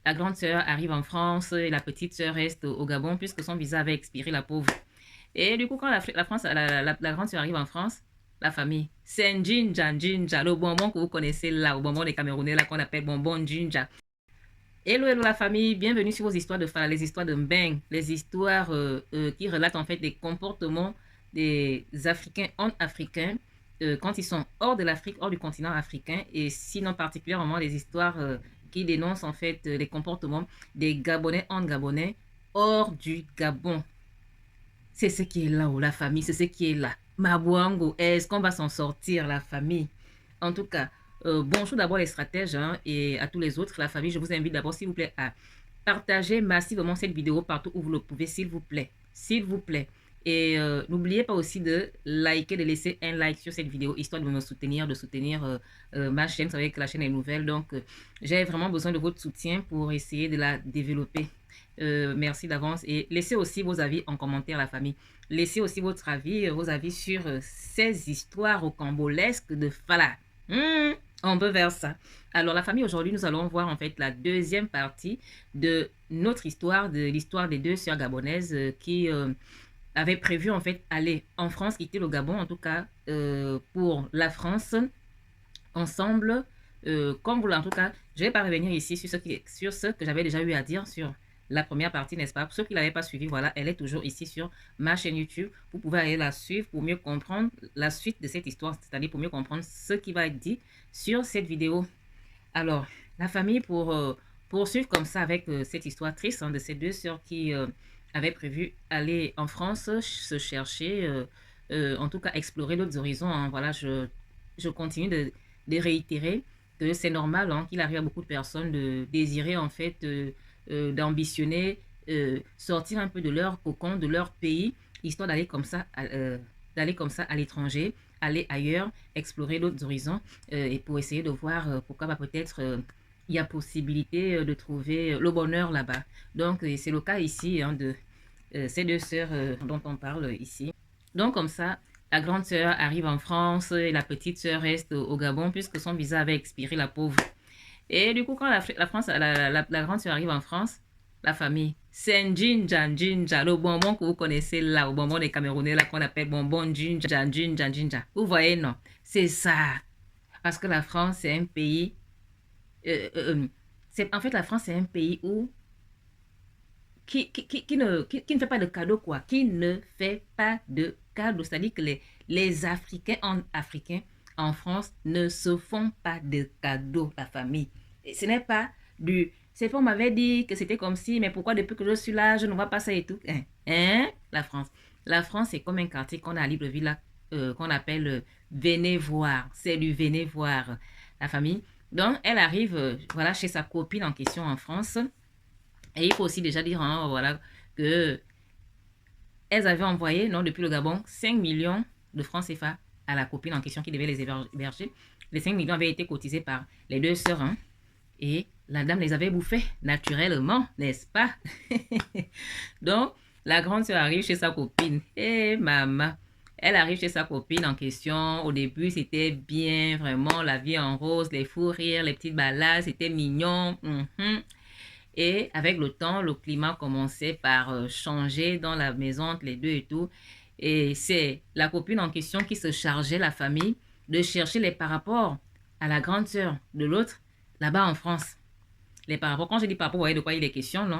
la grande sœur arrive en France et la petite sœur reste au Gabon puisque son visa avait expiré, la pauvre. Et du coup, quand la grande sœur arrive en France, la famille, c'est un Jinja, Jinja, le bonbon que vous connaissez là, au bonbon des Camerounais là qu'on appelle bonbon Jinja. Hello, hello la famille, bienvenue sur vos histoires de Fala, les histoires de Mbeng, les histoires qui relatent en fait les comportements des Africains en Africains quand ils sont hors de l'Afrique, hors du continent africain, et sinon particulièrement les histoires qui dénoncent en fait les comportements des Gabonais en Gabonais hors du Gabon. C'est ce qui est là, oh, la famille, c'est ce qui est là. Mabouango, est-ce qu'on va s'en sortir, la famille? En tout cas, bonjour d'abord les stratèges hein, et à tous les autres, la famille. Je vous invite d'abord, s'il vous plaît, à partager massivement cette vidéo partout où vous le pouvez, s'il vous plaît. S'il vous plaît. Et n'oubliez pas aussi de liker, de laisser un like sur cette vidéo, histoire de me soutenir, de soutenir ma chaîne. Vous savez que la chaîne est nouvelle, donc j'ai vraiment besoin de votre soutien pour essayer de la développer. Merci d'avance et laissez aussi vos avis en commentaire, la famille. Laissez aussi votre avis, vos avis sur ces histoires rocambolesques de Fala. On peut faire ça. Alors la famille, aujourd'hui nous allons voir en fait la deuxième partie de notre histoire, de l'histoire des deux sœurs gabonaises qui avaient prévu en fait aller en France, quitter le Gabon en tout cas pour la France ensemble. Comme vous en tout cas, je ne vais pas revenir ici sur ce que j'avais déjà eu à dire sur la première partie, n'est-ce pas? Pour ceux qui ne l'avaient pas suivi, voilà, elle est toujours ici sur ma chaîne YouTube. Vous pouvez aller la suivre pour mieux comprendre la suite de cette histoire, c'est-à-dire pour mieux comprendre ce qui va être dit sur cette vidéo. Alors, la famille, pour poursuivre comme ça avec cette histoire triste hein, de ces deux sœurs qui avaient prévu aller en France, se chercher, en tout cas explorer d'autres horizons. Hein. Voilà, je continue de réitérer que c'est normal hein, qu'il arrive à beaucoup de personnes de désirer en fait d'ambitionner, sortir un peu de leur cocon, de leur pays, histoire d'aller comme ça à l'étranger, aller ailleurs, explorer d'autres horizons et pour essayer de voir pourquoi bah, peut-être il y a possibilité de trouver le bonheur là-bas. Donc c'est le cas ici hein, de ces deux sœurs dont on parle ici. Donc comme ça, la grande sœur arrive en France et la petite sœur reste au Gabon puisque son visa avait expiré, la pauvre. Et du coup, quand la grande sœur arrive en France, la famille, c'est un Jinja, Jinja, le bonbon que vous connaissez là, au bonbon des Camerounais là qu'on appelle bonbon Jinja, Jinja, Jinja. Vous voyez, non? C'est ça. Parce que la France, c'est un pays... en fait, la France, c'est un pays où qui ne fait pas de cadeaux, quoi. Qui ne fait pas de cadeaux. C'est-à-dire que les Africains en France ne se font pas de cadeaux, la famille. Et ce n'est pas du... C'est pas, on m'avait dit que c'était comme si, mais pourquoi depuis que je suis là, je ne vois pas ça et tout. Hein? La France. La France, c'est comme un quartier qu'on a à Libreville, là, qu'on appelle venez voir. C'est du venez voir, la famille. Donc, elle arrive, voilà, chez sa copine en question en France. Et il faut aussi déjà dire, hein, voilà, que elles avaient envoyé, non, depuis le Gabon, 5 millions de francs CFA à la copine en question qui devait les héberger. Les 5 millions avaient été cotisés par les deux sœurs, hein, et la dame les avait bouffés, naturellement, n'est-ce pas? Donc, la grande sœur arrive chez sa copine. Et maman, elle arrive chez sa copine en question. Au début, c'était bien, vraiment, la vie en rose, les fous rires, les petites balades, c'était mignon. Et avec le temps, le climat commençait par changer dans la maison entre les deux et tout. Et c'est la copine en question qui se chargeait, la famille, de chercher les par-rapports à la grande sœur de l'autre, là-bas en France. Les par-rapports, quand je dis par-rapport, vous voyez de quoi il est question, non?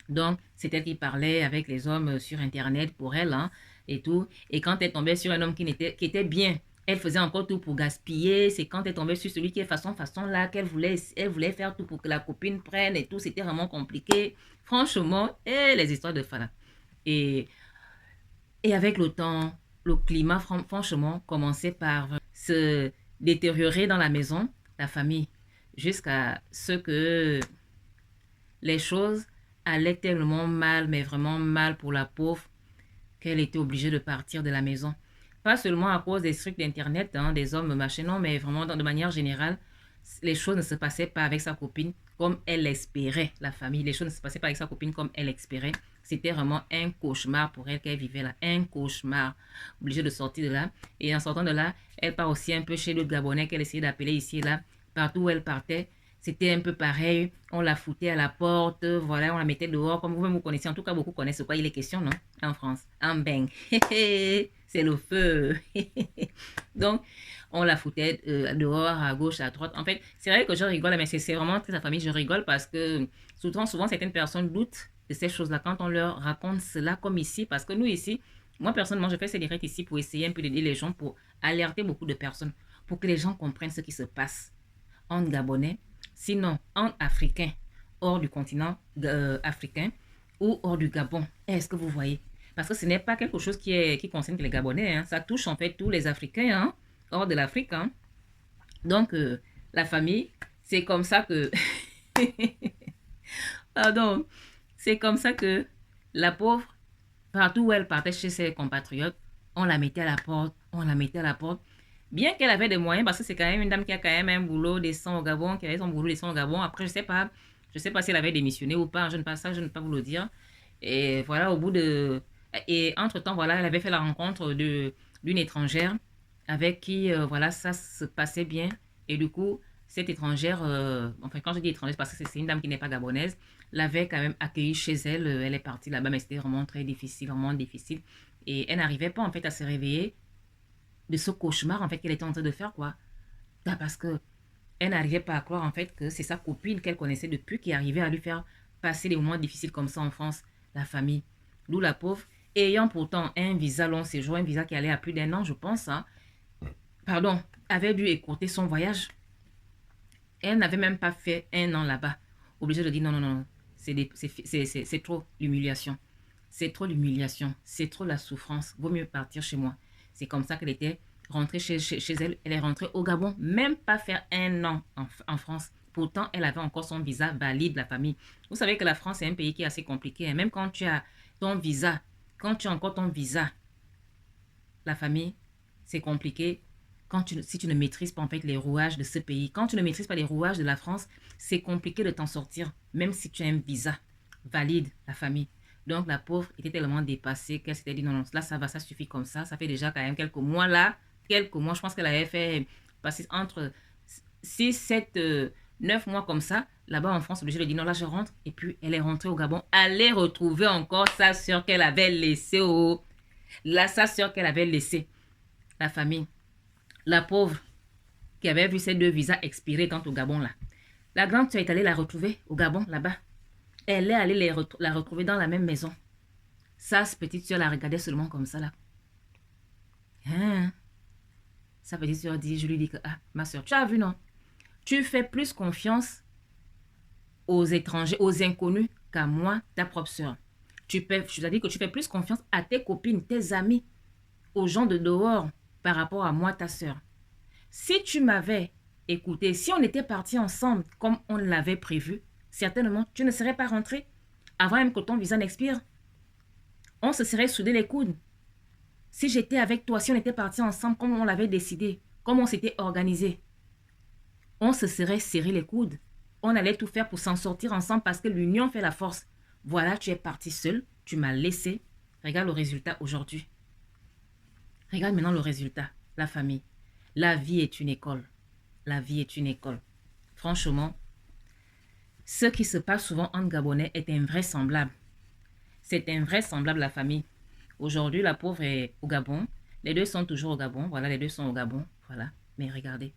Donc, c'est elle qui parlait avec les hommes sur Internet pour elle, hein, et tout. Et quand elle tombait sur un homme qui était bien, elle faisait encore tout pour gaspiller. C'est quand elle tombait sur celui qui est façon là qu'elle voulait faire tout pour que la copine prenne et tout. C'était vraiment compliqué. Franchement, et les histoires de Fala. Et, et avec le temps, le climat, franchement, commençait par se détériorer dans la maison, la famille, jusqu'à ce que les choses allaient tellement mal, mais vraiment mal pour la pauvre, qu'elle était obligée de partir de la maison. Pas seulement à cause des trucs d'Internet, hein, des hommes, machin, non, mais vraiment de manière générale, les choses ne se passaient pas avec sa copine comme elle espérait, la famille. Les choses ne se passaient pas avec sa copine comme elle espérait. C'était vraiment un cauchemar pour elle qu'elle vivait là. Un cauchemar. Obligée de sortir de là. Et en sortant de là, elle part aussi un peu chez le Gabonais qu'elle essayait d'appeler ici et là. Partout où elle partait, c'était un peu pareil. On la foutait à la porte, voilà, on la mettait dehors, comme vous-même vous connaissez. En tout cas, beaucoup connaissent de quoi il est question, non? En France, en bang. C'est le feu. Donc, on la foutait dehors, à gauche, à droite. En fait, c'est vrai que je rigole, mais c'est vraiment très la famille. Je rigole parce que souvent, certaines personnes doutent de ces choses-là quand on leur raconte cela comme ici. Parce que nous, ici, moi, personnellement, je fais ces directs ici pour essayer un peu d'aider les gens, pour alerter beaucoup de personnes, pour que les gens comprennent ce qui se passe en Gabonais, sinon en Africain, hors du continent africain ou hors du Gabon. Est-ce que vous voyez? Parce que ce n'est pas quelque chose qui concerne les Gabonais. Hein. Ça touche en fait tous les Africains hein, hors de l'Afrique. Hein. Donc, la famille, c'est comme ça que... Pardon. C'est comme ça que la pauvre, partout où elle partait chez ses compatriotes, on la mettait à la porte, on la mettait à la porte. Bien qu'elle avait des moyens, parce que c'est quand même une dame qui a quand même un boulot décent au Gabon, qui avait son boulot décent au Gabon. Après, je sais pas si elle avait démissionné ou pas, je ne sais pas ça, je ne peux pas vous le dire. Et voilà, au bout de... Et entre-temps, voilà, elle avait fait la rencontre d'une étrangère avec qui, voilà, ça se passait bien. Et du coup, cette étrangère, enfin, quand je dis étrangère, parce que c'est une dame qui n'est pas gabonaise, l'avait quand même accueillie chez elle. Elle est partie là-bas, mais c'était vraiment très difficile, vraiment difficile. Et elle n'arrivait pas, en fait, à se réveiller de ce cauchemar, en fait, qu'elle était en train de faire, quoi. Parce que elle n'arrivait pas à croire, en fait, que c'est sa copine qu'elle connaissait depuis qui arrivait à lui faire passer des moments difficiles comme ça en France, la famille. D'où la pauvre, ayant pourtant un visa long séjour, un visa qui allait à plus d'1 an, je pense, hein, pardon, avait dû écourter son voyage. Elle n'avait même pas fait 1 an là-bas. Obligée de dire non, non, non, c'est trop l'humiliation. C'est trop l'humiliation. C'est trop la souffrance. Vaut mieux partir chez moi. C'est comme ça qu'elle était rentrée chez elle. Elle est rentrée au Gabon, même pas faire 1 an en France. Pourtant, elle avait encore son visa valide, la famille. Vous savez que la France est un pays qui est assez compliqué. Hein. Même quand tu as ton visa, quand tu as encore ton visa, la famille, c'est compliqué si tu ne maîtrises pas en fait les rouages de ce pays. Quand tu ne maîtrises pas les rouages de la France, c'est compliqué de t'en sortir, même si tu as un visa valide, la famille. Donc la pauvre était tellement dépassée qu'elle s'était dit non, non, là ça va, ça suffit comme ça. Ça fait déjà quand même quelques mois là, quelques mois, je pense qu'elle avait fait passer entre 6, 7, 9 mois comme ça. Là-bas en France, obligée de dire non, là je rentre. Et puis elle est rentrée au Gabon, aller retrouver encore sa soeur qu'elle avait laissée sa soeur qu'elle avait laissée, la famille. La pauvre qui avait vu ses 2 visas expirer quand au Gabon là. La grande soeur est allée la retrouver au Gabon là-bas. Elle est allée la retrouver dans la même maison. Sa petite soeur la regardait seulement comme ça là. Hein? Sa petite soeur dit, je lui dis que, ah, ma soeur, tu as vu non? Tu fais plus confiance aux étrangers, aux inconnus qu'à moi, ta propre soeur. Je t'ai dit que tu fais plus confiance à tes copines, tes amis, aux gens de dehors par rapport à moi, ta soeur. Si tu m'avais écouté, si on était partis ensemble comme on l'avait prévu, certainement, tu ne serais pas rentré avant même que ton visa n'expire. On se serait soudé les coudes. Si j'étais avec toi, si on était partis ensemble comme on l'avait décidé, comme on s'était organisé, on se serait serré les coudes. On allait tout faire pour s'en sortir ensemble parce que l'union fait la force. Voilà, tu es parti seul, tu m'as laissé. Regarde le résultat aujourd'hui. Regarde maintenant le résultat, la famille. La vie est une école. La vie est une école. Franchement, ce qui se passe souvent en Gabonais est invraisemblable. C'est invraisemblable, la famille. Aujourd'hui, la pauvre est au Gabon. Les 2 sont toujours au Gabon. Voilà, les 2 sont au Gabon. Voilà. Mais regardez.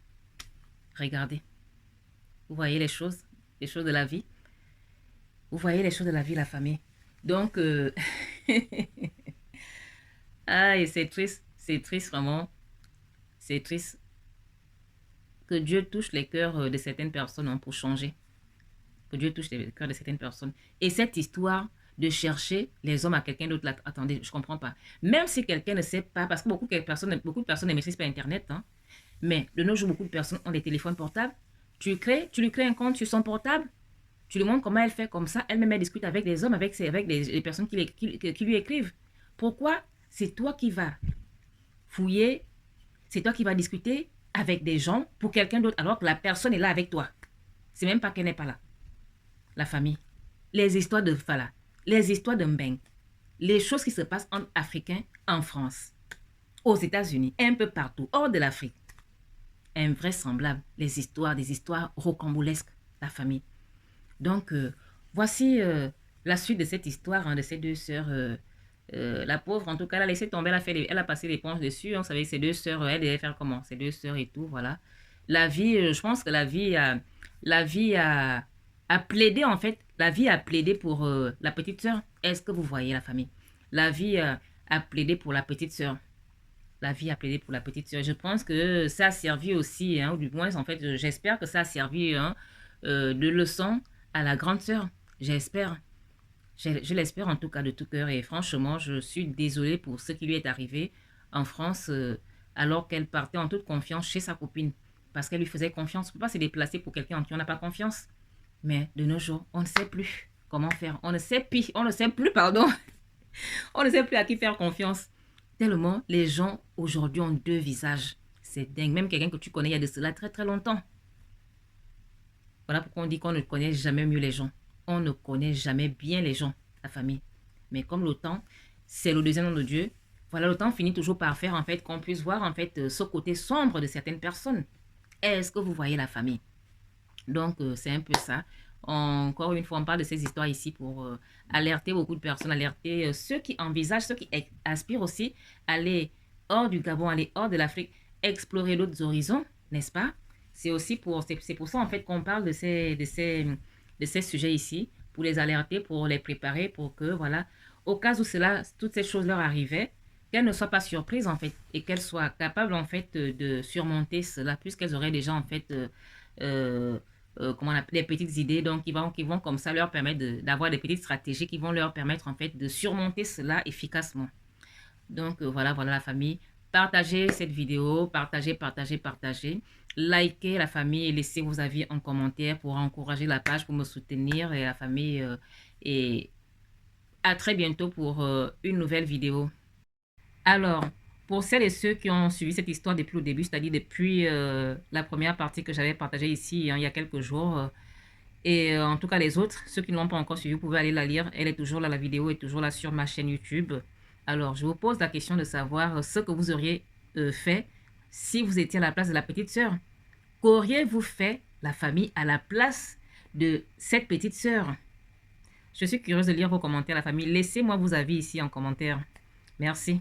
Regardez. Vous voyez les choses de la vie. Vous voyez les choses de la vie, la famille. Donc, ah, et c'est triste vraiment. C'est triste que Dieu touche les cœurs de certaines personnes hein, pour changer. Que Dieu touche les cœurs de certaines personnes. Et cette histoire de chercher les hommes à quelqu'un d'autre, là, attendez, je ne comprends pas. Même si quelqu'un ne sait pas, parce que beaucoup de personnes ne maîtrisent pas Internet, hein, mais de nos jours, beaucoup de personnes ont des téléphones portables. Tu lui crées un compte sur son portable, tu lui montres comment elle fait comme ça, elle-même elle discute avec les hommes, avec les personnes qui lui écrivent. Pourquoi? C'est toi qui vas fouiller, c'est toi qui vas discuter avec des gens pour quelqu'un d'autre, alors que la personne est là avec toi. C'est même pas qu'elle n'est pas là. La famille, les histoires de Fala, les histoires de Mbeng, les choses qui se passent entre Africains en France, aux États-Unis, un peu partout, hors de l'Afrique. Invraisemblable, des histoires rocambolesques. la famille. Donc, voici la suite de cette histoire, hein, de ces deux sœurs. La pauvre, en tout cas, elle a laissé tomber, elle a passé l'éponge dessus. On savait que ses deux sœurs, elle devait faire comment? Ses deux sœurs et tout, voilà. La vie, je pense que la vie a plaidé, en fait. La vie a plaidé pour la petite sœur. Est-ce que vous voyez la famille? La vie a plaidé pour la petite sœur. La vie a plaidé pour la petite sœur. Je pense que ça a servi aussi, hein, ou du moins, en fait, j'espère que ça a servi hein, de leçon à la grande sœur. J'espère. Je l'espère en tout cas de tout cœur. Et franchement, je suis désolée pour ce qui lui est arrivé en France alors qu'elle partait en toute confiance chez sa copine. Parce qu'elle lui faisait confiance. On ne peut pas se déplacer pour quelqu'un en qui on n'a pas confiance. Mais de nos jours, on ne sait plus comment faire. On ne sait plus, pardon. On ne sait plus à qui faire confiance. Tellement les gens aujourd'hui ont deux visages. C'est dingue. Même quelqu'un que tu connais il y a de cela très très longtemps. Voilà pourquoi on dit qu'on ne connaît jamais mieux les gens. On ne connaît jamais bien les gens, la famille. Mais comme le temps, c'est le deuxième nom de Dieu, voilà, le temps finit toujours par faire en fait qu'on puisse voir en fait ce côté sombre de certaines personnes. Est-ce que vous voyez la famille? Donc, c'est un peu ça. Encore une fois, on parle de ces histoires ici pour alerter beaucoup de personnes, alerter ceux qui envisagent, ceux qui aspirent aussi à aller hors du Gabon, aller hors de l'Afrique, explorer d'autres horizons, n'est-ce pas? C'est aussi c'est pour ça en fait qu'on parle de ces sujets ici, pour les alerter, pour les préparer, pour que, voilà, au cas où toutes ces choses leur arrivaient, qu'elles ne soient pas surprises en fait, et qu'elles soient capables en fait de surmonter cela, puisqu'elles auraient déjà en fait euh, comment on appelle, des petites idées, donc qui vont comme ça leur permettre d'avoir des petites stratégies qui vont leur permettre en fait de surmonter cela efficacement. Donc voilà, voilà la famille. Partagez cette vidéo, partagez, partagez, partagez. Likez la famille et laissez vos avis en commentaire pour encourager la page, pour me soutenir et la famille. Et à très bientôt pour une nouvelle vidéo. Alors, pour celles et ceux qui ont suivi cette histoire depuis le début, c'est-à-dire depuis la première partie que j'avais partagée ici hein, il y a quelques jours, en tout cas les autres, ceux qui ne l'ont pas encore suivi, vous pouvez aller la lire. Elle est toujours là, la vidéo est toujours là sur ma chaîne YouTube. Alors, je vous pose la question de savoir ce que vous auriez fait si vous étiez à la place de la petite sœur. Qu'auriez-vous fait, la famille, à la place de cette petite sœur? Je suis curieuse de lire vos commentaires, la famille. Laissez-moi vos avis ici en commentaire. Merci.